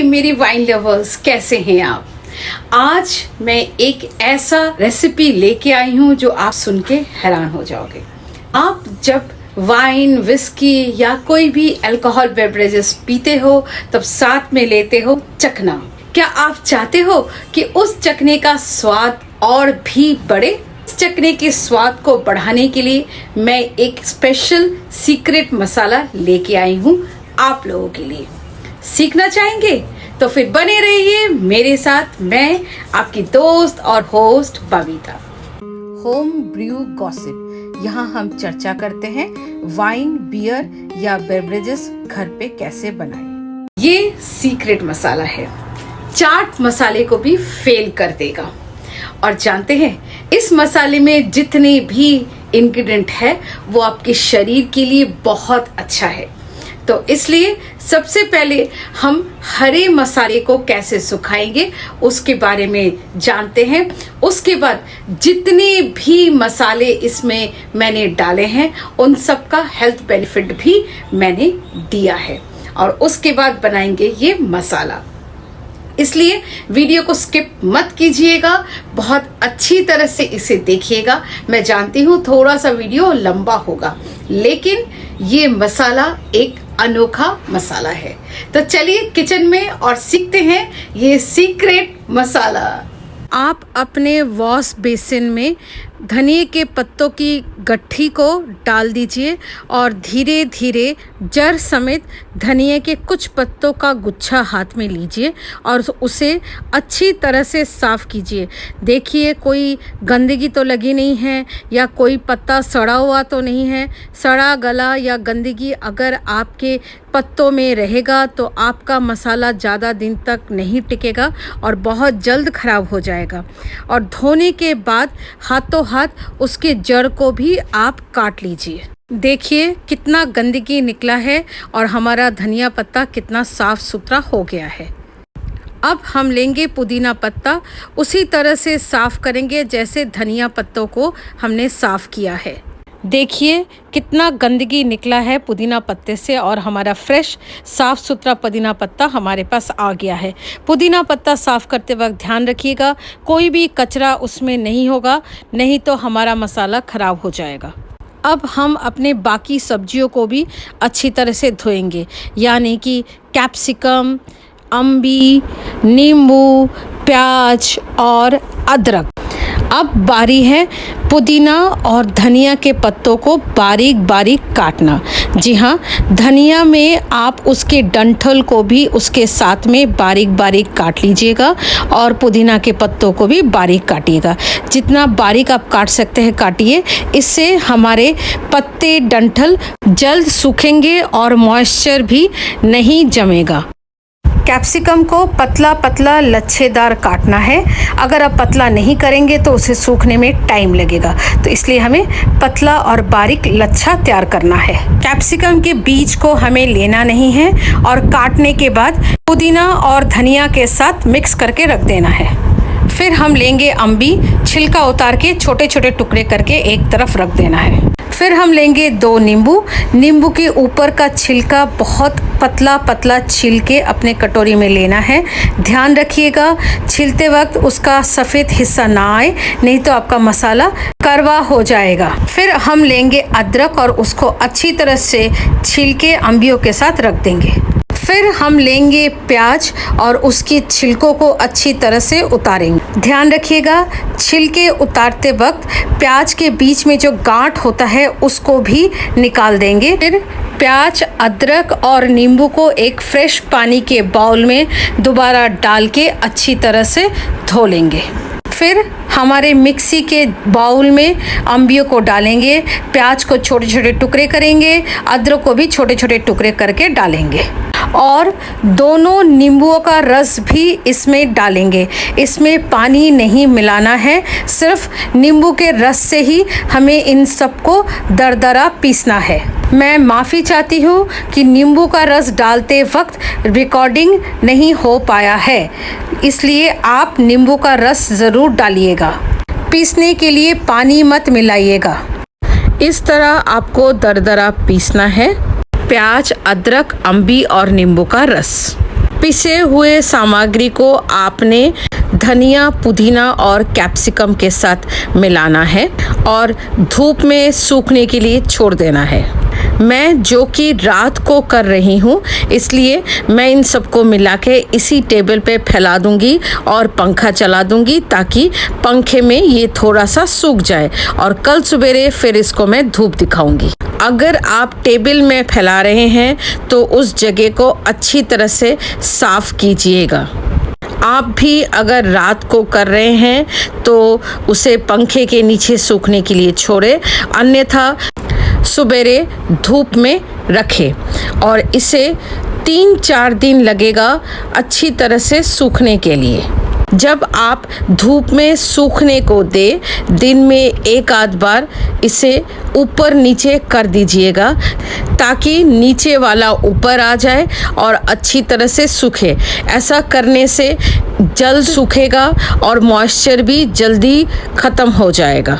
मेरी wine lovers, कैसे हैं आप। आज मैं एक ऐसा रेसिपी लेके आई हूँ जो आप सुन के हैरान हो जाओगे। आप जब वाइन, विस्की या कोई भी अल्कोहल बेवरेजेस पीते हो तब साथ में लेते हो चखना। क्या आप चाहते हो कि उस चखने का स्वाद और भी बढ़े? इस चखने के स्वाद को बढ़ाने के लिए मैं एक स्पेशल सीक्रेट मसाला लेके आई हूँ आप लोगों के लिए। सीखना चाहेंगे तो फिर बने रहिए मेरे साथ। मैं आपकी दोस्त और host Babita. Home brew gossip, यहाँ हम चर्चा करते हैं वाइन, बियर या बेवरेजेस घर पे कैसे बनाएं। ये सीक्रेट मसाला है, चाट मसाले को भी फेल कर देगा। और जानते हैं इस मसाले में जितने भी इंग्रेडिएंट है वो आपके शरीर के लिए बहुत अच्छा है। तो इसलिए सबसे पहले हम हरे मसाले को कैसे सुखाएंगे उसके बारे में जानते हैं। उसके बाद जितने भी मसाले इसमें मैंने डाले हैं उन सब का हेल्थ बेनिफिट भी मैंने दिया है और उसके बाद बनाएंगे ये मसाला। इसलिए वीडियो को स्किप मत कीजिएगा, बहुत अच्छी तरह से इसे देखिएगा। मैं जानती हूँ थोड़ा सा वीडियो लंबा होगा, लेकिन ये मसाला एक अनोखा मसाला है। तो चलिए किचन में और सीखते हैं ये सीक्रेट मसाला। आप अपने वॉश बेसिन में धनिए के पत्तों की गट्ठी को डाल दीजिए और धीरे धीरे जड़ समेत धनिए के कुछ पत्तों का गुच्छा हाथ में लीजिए और उसे अच्छी तरह से साफ़ कीजिए। देखिए कोई गंदगी तो लगी नहीं है या कोई पत्ता सड़ा हुआ तो नहीं है। सड़ा गला या गंदगी अगर आपके पत्तों में रहेगा तो आपका मसाला ज़्यादा दिन तक नहीं टिकेगा और बहुत जल्द ख़राब हो जाएगा। और धोने के बाद हाथों हाथ उसके जड़ को भी आप काट लीजिए। देखिए कितना गंदगी निकला है और हमारा धनिया पत्ता कितना साफ सुथरा हो गया है। अब हम लेंगे पुदीना पत्ता, उसी तरह से साफ़ करेंगे जैसे धनिया पत्तों को हमने साफ़ किया है। देखिए कितना गंदगी निकला है पुदीना पत्ते से और हमारा फ्रेश साफ़ सुथरा पुदीना पत्ता हमारे पास आ गया है। पुदीना पत्ता साफ़ करते वक्त ध्यान रखिएगा कोई भी कचरा उसमें नहीं होगा, नहीं तो हमारा मसाला ख़राब हो जाएगा। अब हम अपने बाकी सब्जियों को भी अच्छी तरह से धोएंगे, यानी कि कैप्सिकम, अम्बी, नींबू, प्याज और अदरक। अब बारी है पुदीना और धनिया के पत्तों को बारीक बारीक काटना। जी हाँ, धनिया में आप उसके डंठल को भी उसके साथ में बारीक बारीक काट लीजिएगा और पुदीना के पत्तों को भी बारीक काटिएगा। जितना बारीक आप काट सकते हैं काटिए, इससे हमारे पत्ते डंठल जल्द सूखेंगे और मॉइस्चर भी नहीं जमेगा। कैप्सिकम को पतला पतला लच्छेदार काटना है। अगर आप पतला नहीं करेंगे तो उसे सूखने में टाइम लगेगा, तो इसलिए हमें पतला और बारीक लच्छा तैयार करना है। कैप्सिकम के बीज को हमें लेना नहीं है और काटने के बाद पुदीना और धनिया के साथ मिक्स करके रख देना है। फिर हम लेंगे अम्बी, छिलका उतार के छोटे छोटे टुकड़े करके एक तरफ रख देना है। फिर हम लेंगे 2 नींबू। नींबू के ऊपर का छिलका बहुत पतला पतला छील के अपने कटोरी में लेना है। ध्यान रखिएगा छीलते वक्त उसका सफ़ेद हिस्सा ना आए, नहीं तो आपका मसाला कड़वा हो जाएगा। फिर हम लेंगे अदरक और उसको अच्छी तरह से छील के अम्बियों के साथ रख देंगे। फिर हम लेंगे प्याज और उसकी छिलकों को अच्छी तरह से उतारेंगे। ध्यान रखिएगा छिलके उतारते वक्त प्याज के बीच में जो गांठ होता है उसको भी निकाल देंगे। फिर प्याज, अदरक और नींबू को एक फ्रेश पानी के बाउल में दोबारा डाल के अच्छी तरह से धो लेंगे। फिर हमारे मिक्सी के बाउल में अम्बियों को डालेंगे, प्याज को छोटे छोटे टुकड़े करेंगे, अदरक को भी छोटे छोटे टुकड़े करके डालेंगे और दोनों नींबुओं का रस भी इसमें डालेंगे। इसमें पानी नहीं मिलाना है, सिर्फ नींबू के रस से ही हमें इन सबको दरदरा पीसना है। मैं माफ़ी चाहती हूँ कि नींबू का रस डालते वक्त रिकॉर्डिंग नहीं हो पाया है, इसलिए आप नींबू का रस ज़रूर डालिएगा। पीसने के लिए पानी मत मिलाइएगा। इस तरह आपको दरदरा पीसना है। प्याज, अदरक, अम्बी और नींबू का रस। पिसे हुए सामग्री को आपने धनिया, पुदीना और कैप्सिकम के साथ मिलाना है और धूप में सूखने के लिए छोड़ देना है। मैं जो कि रात को कर रही हूँ, इसलिए मैं इन सबको मिला के इसी टेबल पे फैला दूंगी और पंखा चला दूंगी ताकि पंखे में ये थोड़ा सा सूख जाए और कल सवेरे फिर इसको मैं धूप दिखाऊंगी। अगर आप टेबल में फैला रहे हैं तो उस जगह को अच्छी तरह से साफ कीजिएगा। आप भी अगर रात को कर रहे हैं तो उसे पंखे के नीचे सूखने के लिए छोड़े, अन्यथा सवेरे धूप में रखें और इसे 3-4 दिन लगेगा अच्छी तरह से सूखने के लिए। जब आप धूप में सूखने को दे, दिन में एक आध बार इसे ऊपर नीचे कर दीजिएगा ताकि नीचे वाला ऊपर आ जाए और अच्छी तरह से सूखे। ऐसा करने से जल्द सूखेगा और मॉइस्चर भी जल्दी ख़त्म हो जाएगा।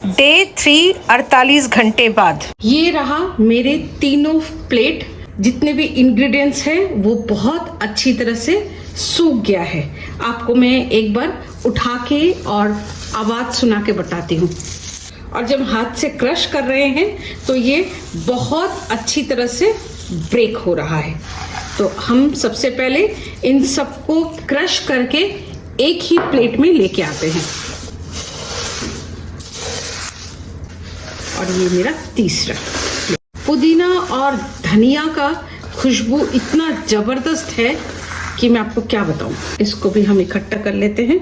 डे 3 48 घंटे बाद ये रहा मेरे तीनों प्लेट। जितने भी इंग्रेडिएंट्स हैं वो बहुत अच्छी तरह से सूख गया है। आपको मैं एक बार उठा के और आवाज सुना के बताती हूँ। और जब हाथ से क्रश कर रहे हैं तो ये बहुत अच्छी तरह से ब्रेक हो रहा है। तो हम सबसे पहले इन सबको क्रश करके एक ही प्लेट में लेके आते हैं। और ये मेरा तीसरा। पुदीना और धनिया का खुशबू इतना जबरदस्त है कि मैं आपको क्या बताऊं। इसको भी हम इकट्ठा कर लेते हैं।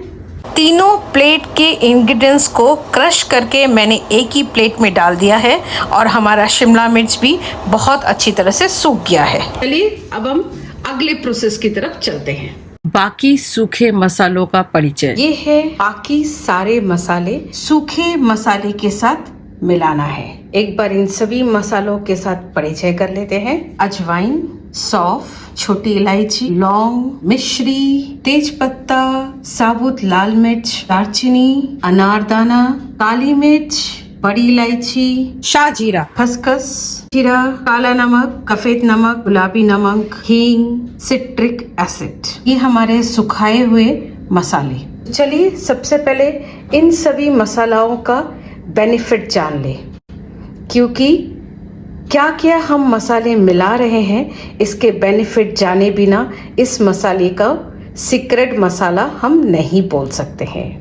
तीनों प्लेट के इंग्रेडिएंट्स को क्रश करके मैंने एक ही प्लेट में डाल दिया है और हमारा शिमला मिर्च भी बहुत अच्छी तरह से सूख गया है। चलिए अब हम अगले प्रोसेस की तरफ चलते हैं। बाकी सूखे मसालों का परिचय। ये है बाकी सारे मसाले सूखे मसाले के साथ मिलाना है। एक बार इन सभी मसालों के साथ परिचय कर लेते हैं। अजवाइन, सौंफ, छोटी इलायची, लौंग, मिश्री, तेज पत्ता, साबुत लाल मिर्च, दालचीनी, अनारदाना, काली मिर्च, बड़ी इलायची, शाहजीरा, खसखस, जीरा, काला नमक, सफेद नमक, गुलाबी नमक, हींग, सिट्रिक एसिड। ये हमारे सुखाए हुए मसाले। चलिए सबसे पहले इन सभी मसालाओं का बेनिफिट जान ले, क्योंकि क्या क्या हम मसाले मिला रहे हैं इसके बेनिफिट जाने बिना इस मसाले का सीक्रेट मसाला हम नहीं बोल सकते हैं।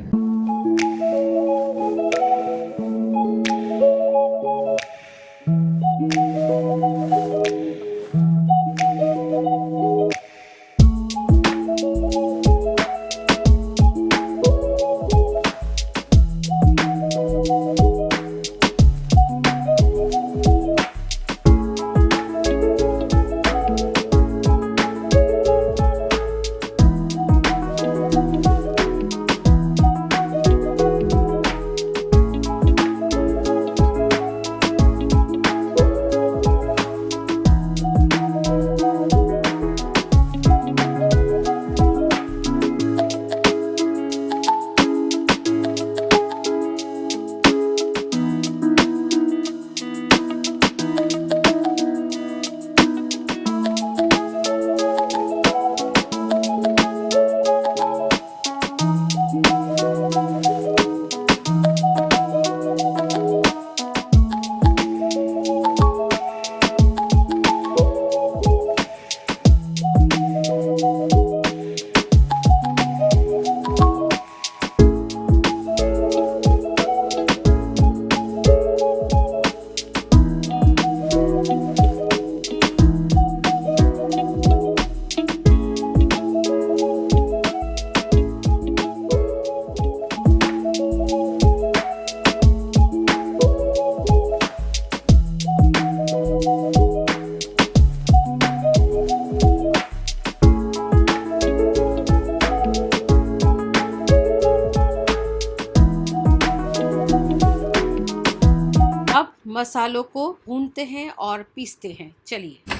मसालों को भूनते हैं और पीसते हैं। चलिए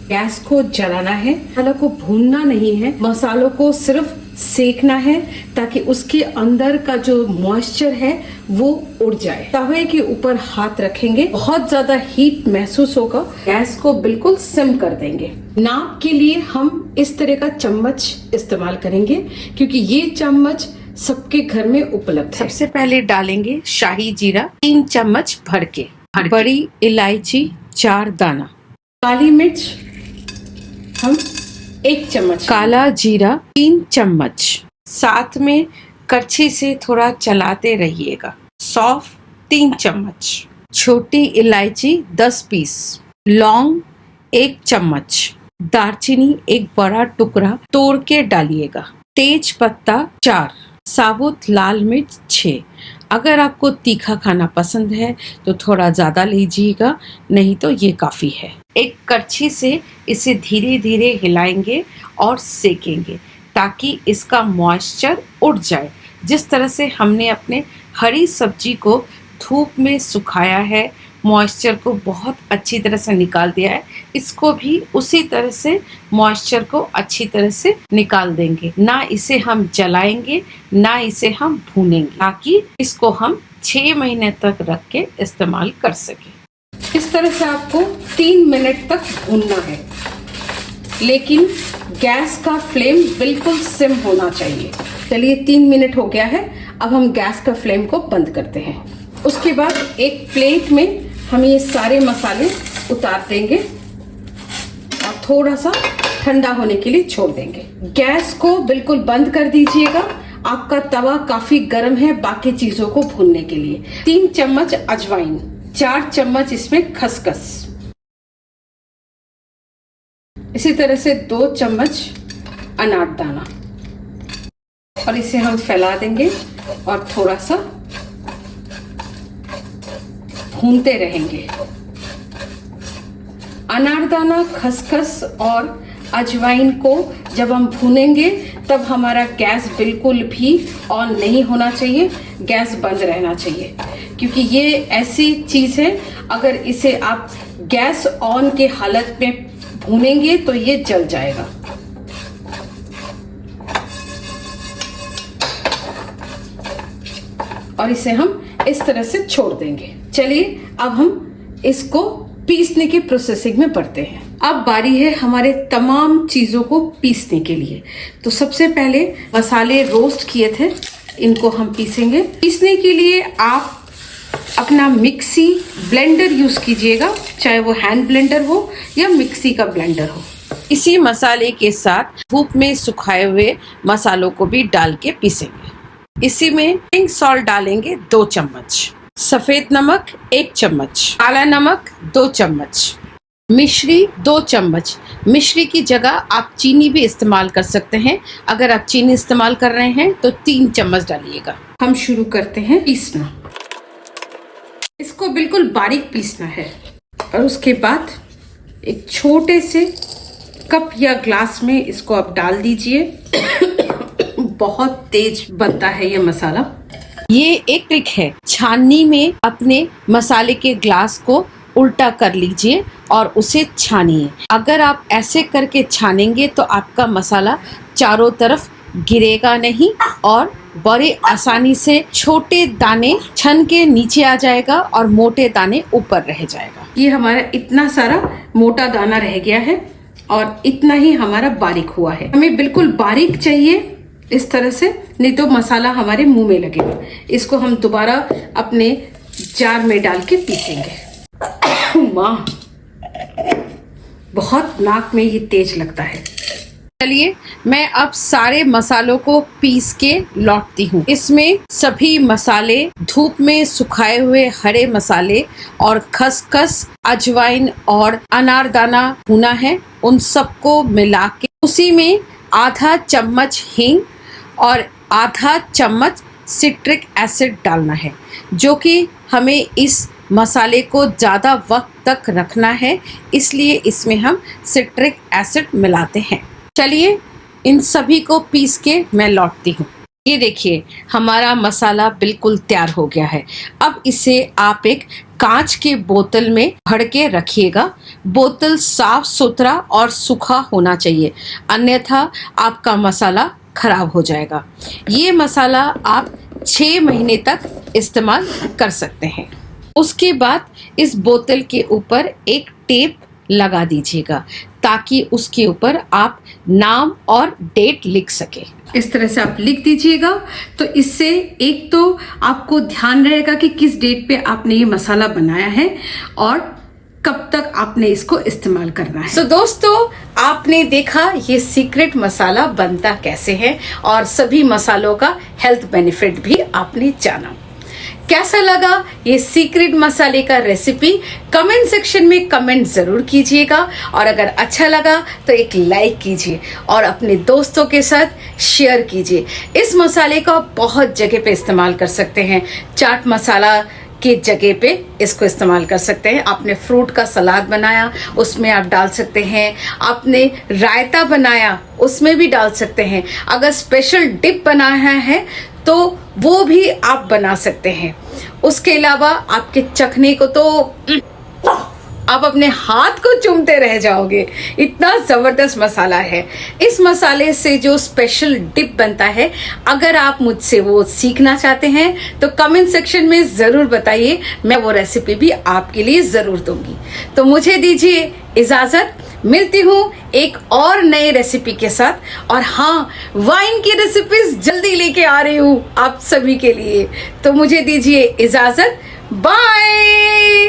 गैस को जलाना है। मसालों को भूनना नहीं है, मसालों को सिर्फ सेकना है ताकि उसके अंदर का जो मॉइस्चर है वो उड़ जाए। तवे के ऊपर हाथ रखेंगे, बहुत ज्यादा हीट महसूस होगा, गैस को बिल्कुल सिम कर देंगे। नाप के लिए हम इस तरह का चम्मच इस्तेमाल करेंगे क्योंकि ये चम्मच सबके घर में उपलब्ध है। सबसे पहले डालेंगे शाही जीरा 3 चम्मच भर के, बड़ी इलायची 4 दाना, काली मिर्च हम 1 चम्मच, काला जीरा 3 चम्मच, साथ में करछी से थोड़ा चलाते रहिएगा। सौंफ 3 चम्मच, छोटी इलायची 10 पीस, लौंग 1 चम्मच, दालचीनी 1 बड़ा टुकड़ा तोड़ के डालिएगा, तेज पत्ता 4, साबुत लाल मिर्च 6। अगर आपको तीखा खाना पसंद है तो थोड़ा ज़्यादा लीजिएगा, नहीं तो ये काफ़ी है। एक करछी से इसे धीरे धीरे हिलाएंगे और सेकेंगे ताकि इसका मॉइस्चर उड़ जाए। जिस तरह से हमने अपने हरी सब्जी को धूप में सुखाया है, मॉइस्चर को बहुत अच्छी तरह से निकाल दिया है, इसको भी उसी तरह से मॉइस्चर को अच्छी तरह से निकाल देंगे। ना इसे हम जलाएंगे, ना इसे हम भूनेंगे, ताकि इसको हम 6 महीने तक रख के इस्तेमाल कर सके। इस तरह से आपको 3 मिनट तक भूनना है, लेकिन गैस का फ्लेम बिल्कुल सिम होना चाहिए। चलिए 3 मिनट हो गया है, अब हम गैस का फ्लेम को बंद करते हैं। उसके बाद एक प्लेट में हम ये सारे मसाले उतार देंगे और थोड़ा सा ठंडा होने के लिए छोड़ देंगे। गैस को बिल्कुल बंद कर दीजिएगा। आपका तवा काफी गर्म है बाकी चीजों को भूनने के लिए। 3 चम्मच अजवाइन, 4 चम्मच इसमें खसखस, इसी तरह से 2 चम्मच अनारदाना, और इसे हम फैला देंगे और थोड़ा सा भूनते रहेंगे। अनारदाना, खसखस और अजवाइन को जब हम भूनेंगे तब हमारा गैस बिल्कुल भी ऑन नहीं होना चाहिए, गैस बंद रहना चाहिए, क्योंकि ये ऐसी चीज है अगर इसे आप गैस ऑन के हालत में भूनेंगे तो ये जल जाएगा। और इसे हम इस तरह से छोड़ देंगे। चलिए अब हम इसको पीसने की प्रोसेसिंग में बढ़ते हैं। अब बारी है हमारे तमाम चीजों को पीसने के लिए। तो सबसे पहले मसाले रोस्ट किए थे, इनको हम पीसेंगे। पीसने के लिए आप अपना मिक्सी ब्लेंडर यूज कीजिएगा, चाहे वो हैंड ब्लेंडर हो या मिक्सी का ब्लेंडर हो। इसी मसाले के साथ धूप में सुखाए हुए मसालों को भी डाल के पीसेंगे। इसी में पिंक सॉल्ट डालेंगे 2 चम्मच, सफेद नमक 1 चम्मच, काला नमक 2 चम्मच, मिश्री 2 चम्मच। मिश्री की जगह आप चीनी भी इस्तेमाल कर सकते हैं। अगर आप चीनी इस्तेमाल कर रहे हैं तो 3 चम्मच डालिएगा। हम शुरू करते हैं पीसना। इसको बिल्कुल बारीक पीसना है और उसके बाद एक छोटे से कप या ग्लास में इसको आप डाल दीजिए। बहुत तेज बनता है ये मसाला। ये एक ट्रिक है, छाननी में अपने मसाले के ग्लास को उल्टा कर लीजिए और उसे छानिए। अगर आप ऐसे करके छानेंगे तो आपका मसाला चारों तरफ गिरेगा नहीं और बड़े आसानी से छोटे दाने छन के नीचे आ जाएगा और मोटे दाने ऊपर रह जाएगा। ये हमारा इतना सारा मोटा दाना रह गया है और इतना ही हमारा बारीक हुआ है। हमें बिल्कुल बारीक चाहिए इस तरह से, नहीं तो मसाला हमारे मुंह में लगेगा। इसको हम दोबारा अपने जार में डाल के पीसेंगे। माँ, बहुत नाक में ये तेज लगता है। चलिए मैं अब सारे मसालों को पीस के लौटती हूँ। इसमें सभी मसाले, धूप में सुखाए हुए हरे मसाले और खसखस, अजवाइन और अनारदाना भुना है, उन सबको मिला के उसी में आधा चम्मच हींग और आधा चम्मच सिट्रिक एसिड डालना है, जो कि हमें इस मसाले को ज़्यादा वक्त तक रखना है, इसलिए इसमें हम सिट्रिक एसिड मिलाते हैं। चलिए इन सभी को पीस के मैं लौटती हूँ। ये देखिए हमारा मसाला बिल्कुल तैयार हो गया है। अब इसे आप एक कांच के बोतल में भर के रखिएगा। बोतल साफ सुथरा और सूखा होना चाहिए, अन्यथा आपका मसाला खराब हो जाएगा। ये मसाला आप 6 महीने तक इस्तेमाल कर सकते हैं। उसके बाद इस बोतल के ऊपर एक टेप लगा दीजिएगा ताकि उसके ऊपर आप नाम और डेट लिख सके। इस तरह से आप लिख दीजिएगा, तो इससे एक तो आपको ध्यान रहेगा कि किस डेट पे आपने ये मसाला बनाया है और कब तक आपने इसको इस्तेमाल करना है। दोस्तों, आपने देखा ये सीक्रेट मसाला बनता कैसे है और सभी मसालों का हेल्थ बेनिफिट भी आपने जाना। कैसा लगा ये सीक्रेट मसाले का रेसिपी? कमेंट सेक्शन में कमेंट जरूर कीजिएगा और अगर अच्छा लगा तो एक लाइक कीजिए और अपने दोस्तों के साथ शेयर कीजिए। इस मसाले का बहुत जगह पे इस्तेमाल कर सकते हैं। चाट मसाला के जगह पे इसको इस्तेमाल कर सकते हैं। आपने फ्रूट का सलाद बनाया उसमें आप डाल सकते हैं, आपने रायता बनाया उसमें भी डाल सकते हैं, अगर स्पेशल डिप बनाया है तो वो भी आप बना सकते हैं। उसके अलावा आपके चखने को तो आप अपने हाथ को चूमते रह जाओगे, इतना जबरदस्त मसाला है। इस मसाले से जो स्पेशल डिप बनता है, अगर आप मुझसे वो सीखना चाहते हैं तो कमेंट सेक्शन में जरूर बताइए, मैं वो रेसिपी भी आपके लिए जरूर दूंगी। तो मुझे दीजिए इजाजत, मिलती हूँ एक और नए रेसिपी के साथ। और हाँ, वाइन की रेसिपीज जल्दी लेके आ रही हूँ आप सभी के लिए। तो मुझे दीजिए इजाजत, बाय।